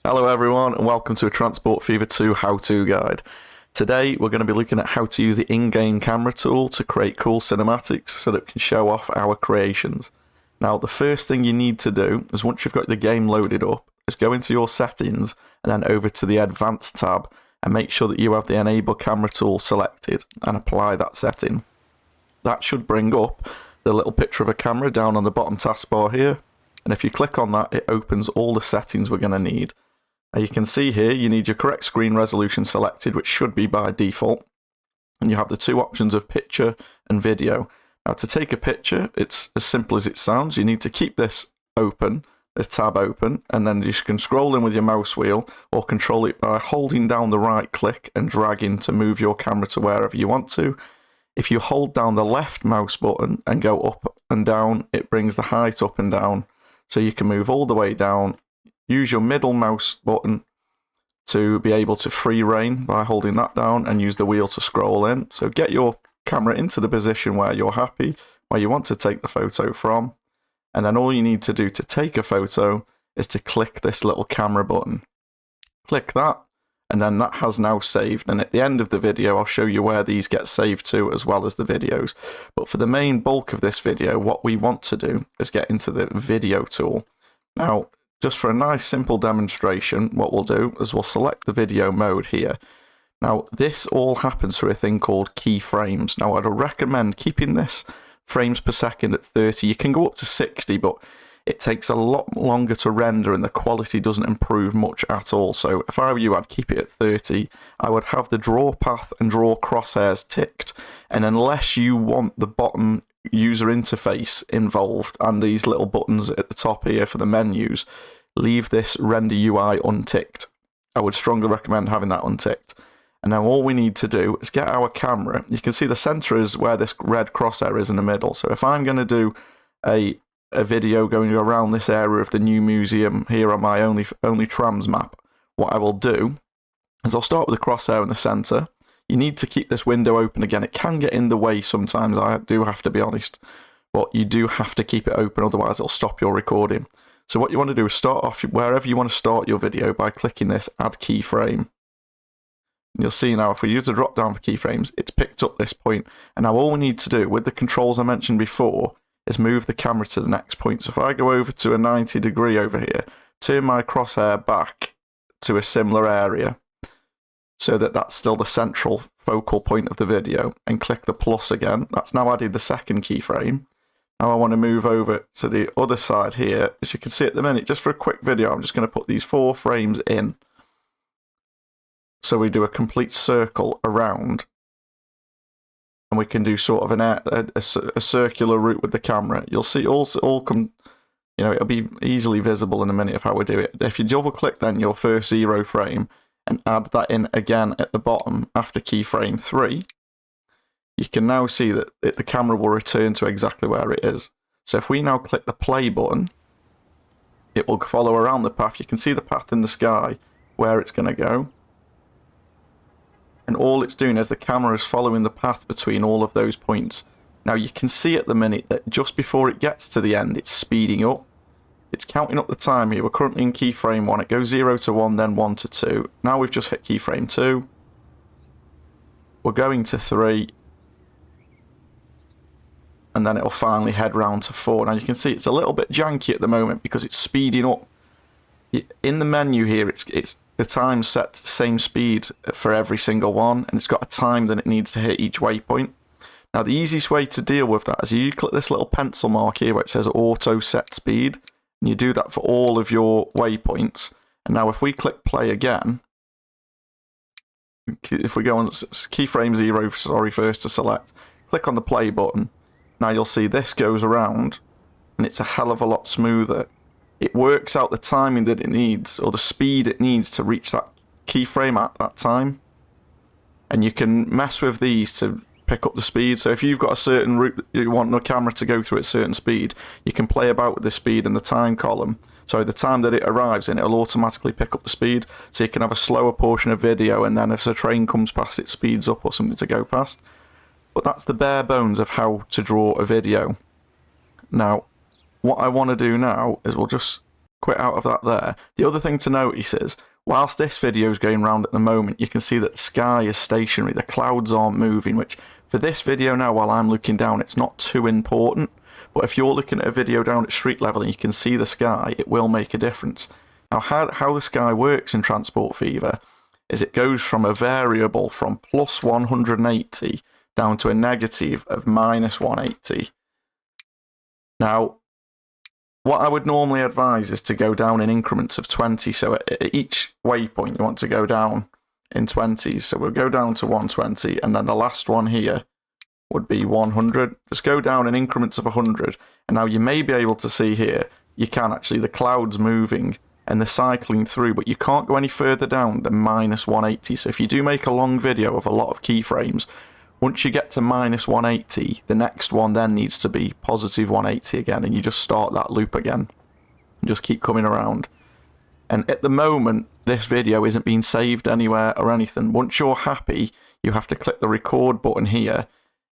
Hello everyone and welcome to a Transport Fever 2 how-to guide. Today we're going to be looking at how to use the in-game camera tool to create cool cinematics so that we can show off our creations. Now the first thing you need to do is once you've got the game loaded up is go into your settings and then over to the advanced tab and make sure that you have the enable camera tool selected and apply that setting. That should bring up the little picture of a camera down on the bottom taskbar here, and if you click on that it opens all the settings we're going to need. Now you can see here you need your correct screen resolution selected, which should be by default, and you have the two options of picture and video. Now to take a picture, it's as simple as it sounds. You need to keep this open, this tab open, and then you can scroll in with your mouse wheel or control it by holding down the right click and dragging to move your camera to wherever you want to. If you hold down the left mouse button and go up and down, it brings the height up and down, so you can move all the way down. Use your middle mouse button to be able to free rein by holding that down and use the wheel to scroll in. So get your camera into the position where you're happy, where you want to take the photo from, and then all you need to do to take a photo is to click this little camera button. Click that, and then that has now saved, and at the end of the video I'll show you where these get saved to as well as the videos. But for the main bulk of this video, what we want to do is get into the video tool. Now just for a nice simple demonstration, what we'll do is we'll select the video mode here. Now this all happens through a thing called keyframes. Now I'd recommend keeping this frames per second at 30. You can go up to 60, but it takes a lot longer to render and the quality doesn't improve much at all. So if I were you, I'd keep it at 30. I would have the draw path and draw crosshairs ticked, and unless you want the bottom user interface involved and these little buttons at the top here for the menus, leave this render UI unticked. I would strongly recommend having that unticked. And now all we need to do is get our camera. You can see the center is where this red crosshair is in the middle. So if I'm going to do a video going around this area of the new museum here on my only trams map, what I will do is I'll start with the crosshair in the center. You need to keep this window open again. It can get in the way sometimes, I do have to be honest, but you do have to keep it open, otherwise it'll stop your recording. So what you want to do is start off wherever you want to start your video by clicking this add keyframe. And you'll see now if we use the drop down for keyframes, it's picked up this point. And now all we need to do with the controls I mentioned before is move the camera to the next point. So if I go over to a 90 degree over here, turn my crosshair back to a similar area so that that's still the central focal point of the video, and click the plus again. That's now added the second keyframe. Now I want to move over to the other side here. As you can see at the minute, just for a quick video, I'm just going to put these 4 frames in. So we do a complete circle around, and we can do sort of a circular route with the camera. You'll see all come, you know, it'll be easily visible in a minute of how we do it. If you double click then your first 0 frame and add that in again at the bottom after keyframe 3, you can now see that the camera will return to exactly where it is. So if we now click the play button, it will follow around the path. You can see the path in the sky where it's going to go. And all it's doing is the camera is following the path between all of those points. Now you can see at the minute that just before it gets to the end, it's speeding up. It's counting up the time here. We're currently in keyframe 1. It goes 0 to 1, then 1 to 2. Now we've just hit keyframe 2. We're going to 3. And then it'll finally head round to 4. Now you can see it's a little bit janky at the moment because it's speeding up. In the menu here, it's the time set to the same speed for every single one, and it's got a time that it needs to hit each waypoint. Now the easiest way to deal with that is you click this little pencil mark here where it says auto set speed, and you do that for all of your waypoints. And now if we click play again, if we go on keyframe 0, sorry, first to select, click on the play button, now you'll see this goes around and it's a hell of a lot smoother. It works out the timing that it needs, or the speed it needs to reach that keyframe at that time. And you can mess with these to pick up the speed. So if you've got a certain route that you want the camera to go through at a certain speed, you can play about with the speed in the time column. So the time that it arrives in, it'll automatically pick up the speed. So you can have a slower portion of video, and then if a train comes past, it speeds up or something to go past. But that's the bare bones of how to draw a video. Now, what I want to do now is we'll just quit out of that there. The other thing to notice is, whilst this video is going round at the moment, you can see that the sky is stationary, the clouds aren't moving, which for this video now, while I'm looking down, it's not too important. But if you're looking at a video down at street level and you can see the sky, it will make a difference. Now, how the sky works in Transport Fever is it goes from a variable from plus 180 down to a negative of minus 180. Now, what I would normally advise is to go down in increments of 20. So at each waypoint, you want to go down in 20s. So we'll go down to 120, and then the last one here would be 100. Just go down in increments of 100. And now you may be able to see here, you can actually, the clouds moving and the cycling through, but you can't go any further down than minus 180. So if you do make a long video of a lot of keyframes, once you get to minus 180, the next one then needs to be positive 180 again, and you just start that loop again and just keep coming around. And at the moment, this video isn't being saved anywhere or anything. Once you're happy, you have to click the record button here,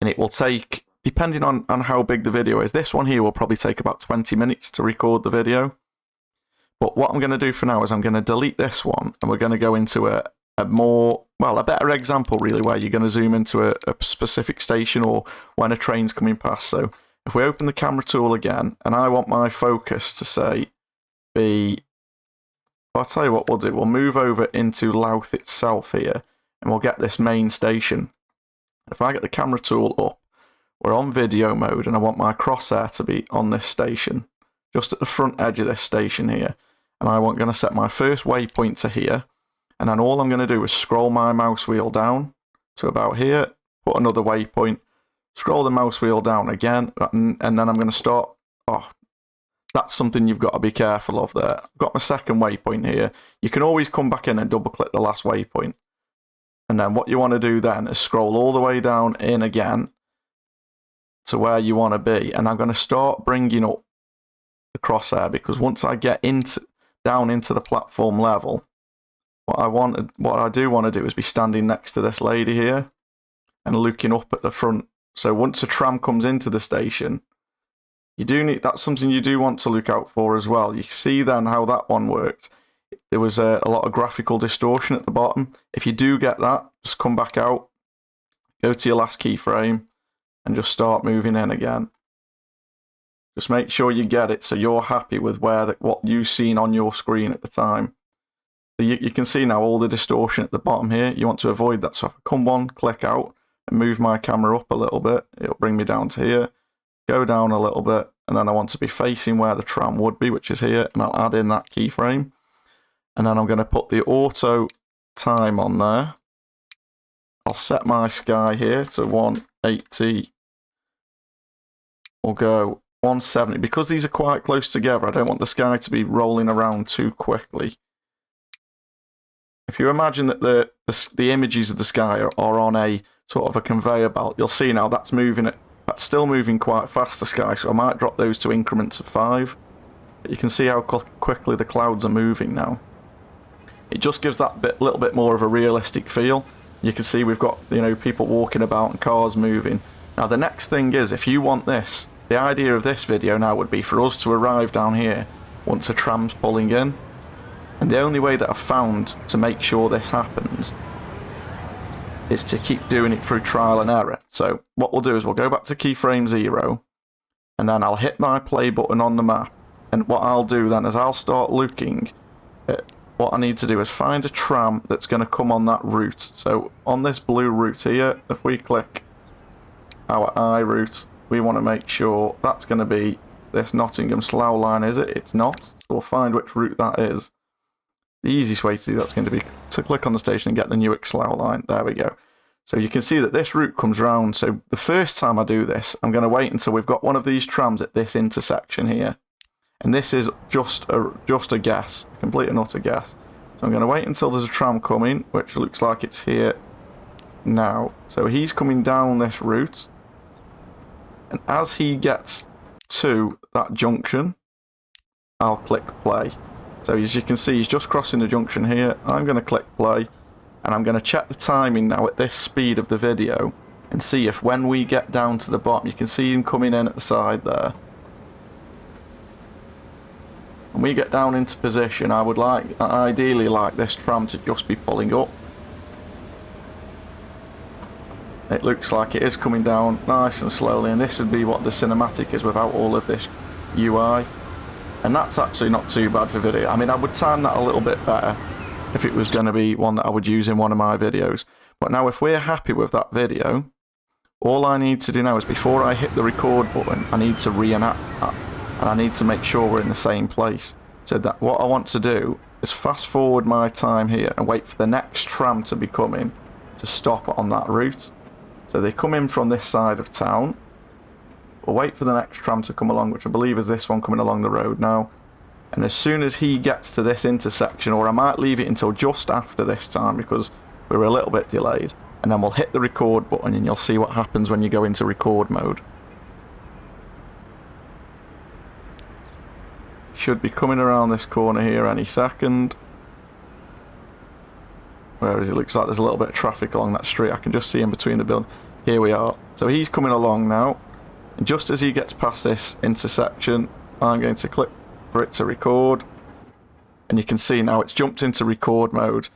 and it will take, depending on how big the video is, this one here will probably take about 20 minutes to record the video. But what I'm going to do for now is I'm going to delete this one, and we're going to go into a better example really, where you're going to zoom into a specific station or when a train's coming past. So if we open the camera tool again, and I want my focus to say I'll tell you what we'll do. We'll move over into Louth itself here, and we'll get this main station. If I get the camera tool up, we're on video mode, and I want my crosshair to be on this station, just at the front edge of this station here. And I'm going to set my first waypoint to here. And then all I'm going to do is scroll my mouse wheel down to about here, put another waypoint, scroll the mouse wheel down again, and then I'm going to start. Oh, that's something you've got to be careful of there. I've got my second waypoint here. You can always come back in and double click the last waypoint. And then what you want to do then is scroll all the way down in again to where you want to be. And I'm going to start bringing up the crosshair, because once I get down into the platform level, what I do want to do is be standing next to this lady here and looking up at the front. So once a tram comes into the station, that's something you do want to look out for as well. You see then how that one worked. There was a lot of graphical distortion at the bottom. If you do get that, just come back out, go to your last keyframe, and just start moving in again. Just make sure you get it so you're happy with what you've seen on your screen at the time. So you can see now all the distortion at the bottom here. You want to avoid that. So if I come one click out and move my camera up a little bit, it'll bring me down to here. Go down a little bit, and then I want to be facing where the tram would be, which is here, and I'll add in that keyframe. And then I'm going to put the auto time on there. I'll set my sky here to 180. We'll go 170. Because these are quite close together, I don't want the sky to be rolling around too quickly. If you imagine that the images of the sky are on a sort of a conveyor belt, you'll see now that's still moving quite fast, the sky, so I might drop those to increments of 5. But you can see how quickly the clouds are moving now. It just gives that little bit more of a realistic feel. You can see we've got, people walking about and cars moving. Now the next thing is, if you want this, the idea of this video now would be for us to arrive down here once a tram's pulling in. And the only way that I've found to make sure this happens is to keep doing it through trial and error. So what we'll do is we'll go back to keyframe 0, and then I'll hit my play button on the map. And what I'll do then is I'll start looking at what I need to do is find a tram that's going to come on that route. So on this blue route here, if we click our I route, we want to make sure that's going to be this Nottingham Slough line, is it? It's not. So we'll find which route that is. The easiest way to do that's going to be to click on the station and get the Newark Slough line. There we go. So you can see that this route comes round. So the first time I do this, I'm going to wait until we've got one of these trams at this intersection here. And this is just a guess, a complete and utter guess. So I'm going to wait until there's a tram coming, which looks like it's here now. So he's coming down this route. And as he gets to that junction, I'll click play. So as you can see, he's just crossing the junction here. I'm going to click play, and I'm going to check the timing now at this speed of the video and see if when we get down to the bottom, you can see him coming in at the side there. and we get down into position, I would ideally like this tram to just be pulling up. It looks like it is coming down nice and slowly, and this would be what the cinematic is without all of this UI. And that's actually not too bad for video. I mean, I would time that a little bit better if it was going to be one that I would use in one of my videos. But now if we're happy with that video, all I need to do now is before I hit the record button, I need to reenact that. And I need to make sure we're in the same place. So that what I want to do is fast forward my time here and wait for the next tram to be coming to stop on that route. So they come in from this side of town. We'll wait for the next tram to come along, which I believe is this one coming along the road now. And as soon as he gets to this intersection, or I might leave it until just after this time because we're a little bit delayed, and then we'll hit the record button and you'll see what happens when you go into record mode. Should be coming around this corner here any second. Whereas it looks like there's a little bit of traffic along that street. I can just see in between the buildings. Here we are. So he's coming along now. And just as he gets past this intersection, I'm going to click for it to record. And you can see now it's jumped into record mode.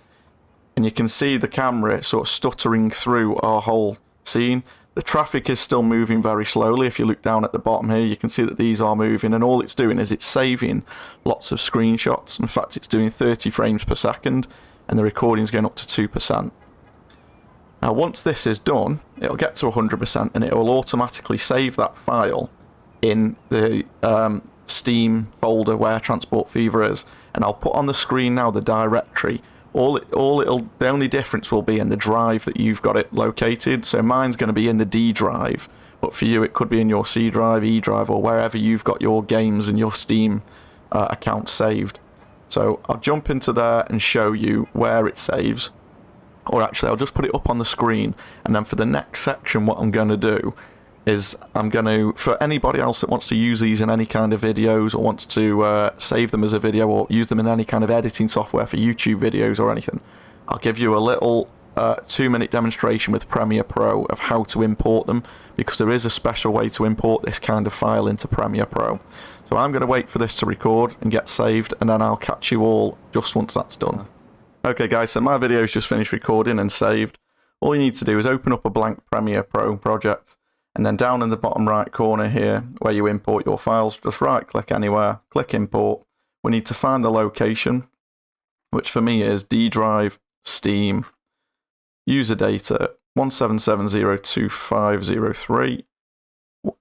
And you can see the camera sort of stuttering through our whole scene. The traffic is still moving very slowly. If you look down at the bottom here, you can see that these are moving. And all it's doing is it's saving lots of screenshots. In fact, it's doing 30 frames per second. And the recording's going up to 2%. Now once this is done, it'll get to 100% and it will automatically save that file in the Steam folder where Transport Fever is. And I'll put on the screen now the directory. The only difference will be in the drive that you've got it located. So mine's going to be in the D drive, but for you it could be in your C drive, E drive, or wherever you've got your games and your Steam account saved. So I'll jump into there and show you where it saves. Or actually, I'll just put it up on the screen. And then for the next section, what I'm going to do is for anybody else that wants to use these in any kind of videos or wants to save them as a video or use them in any kind of editing software for YouTube videos or anything, I'll give you a little 2-minute demonstration with Premiere Pro of how to import them, because there is a special way to import this kind of file into Premiere Pro. So I'm going to wait for this to record and get saved, and then I'll catch you all just once that's done. Okay guys, so my video's just finished recording and saved. All you need to do is open up a blank Premiere Pro project, and then down in the bottom right corner here where you import your files, just right click anywhere, click import. We need to find the location, which for me is D drive, Steam, user data 177.0.2503,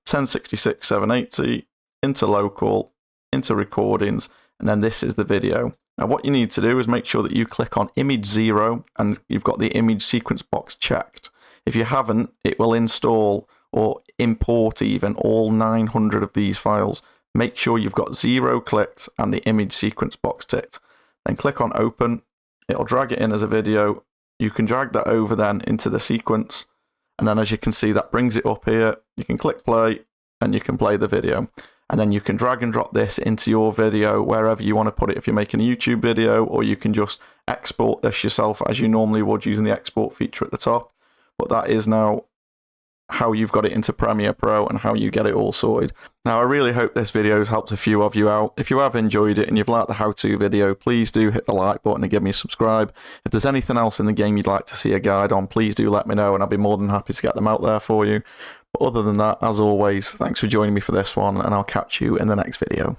1066.780, into local, into recordings, and then this is the video. Now what you need to do is make sure that you click on image 0 and you've got the image sequence box checked. If you haven't, it will install or import even all 900 of these files. Make sure you've got 0 clicked and the image sequence box ticked. Then click on open. It'll drag it in as a video. You can drag that over then into the sequence. And then as you can see, that brings it up here. You can click play and you can play the video. And then you can drag and drop this into your video wherever you want to put it if you're making a YouTube video, or you can just export this yourself as you normally would using the export feature at the top. But that is now how you've got it into Premiere Pro and how you get it all sorted. Now I really hope this video has helped a few of you out. If you have enjoyed it and you've liked the how-to video, please do hit the like button and give me a subscribe. If there's anything else in the game you'd like to see a guide on, please do let me know and I'll be more than happy to get them out there for you. But other than that, as always, thanks for joining me for this one, and I'll catch you in the next video.